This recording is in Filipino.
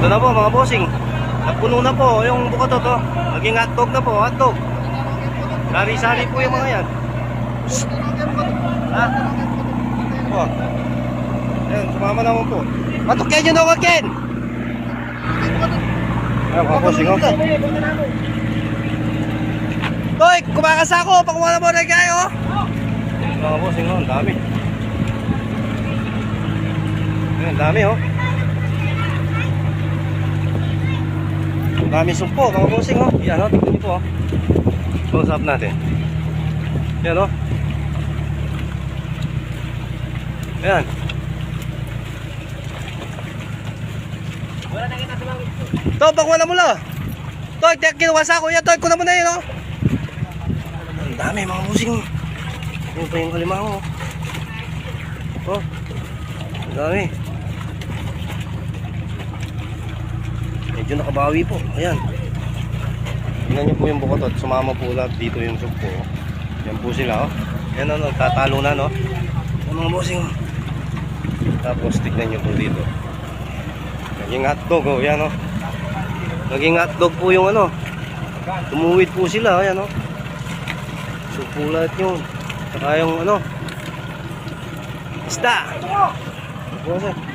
Ito na po mga bossing. Napuno na po yung bukatot to. Maging hotdog na po, hotdog. Sari-sari po yung mga yan. Ha? Oh. Ayan, sumama naman po. Patukyan nyo na Ken! Ayan mga bossing oh. Toy, kumakas ako. Pakuha na mo na kayo. Mga bossing oh, ang dami. Ayan, dami oh. Ang dami sumpo mga bossing oh. Yan oh, tignan nyo po oh. Close up natin. Yan oh. Ayan. Ito, pakuha na mula. Toy, kinuwasa ko yan. Toy, kuna mo na yun oh. Ang dami mga bossing oh. Yan pa yung kalimango oh. Oh, ang dami. Medyo nakabawi po. Ayan. Tingnan nyo po yung bukotot. Sumama po lahat dito yung sumpo. Yan po sila oh. Yan oh, nagtatalo na no. Ang mga bossing oh. Tapos tignan nyo po dito. Naging hotdog oh. Yan oh. Naging hotdog po yung ano. Tumuwid po sila. Ayan oh. Sumpo lahat yun. Saka yung ano. Isda. Bossing.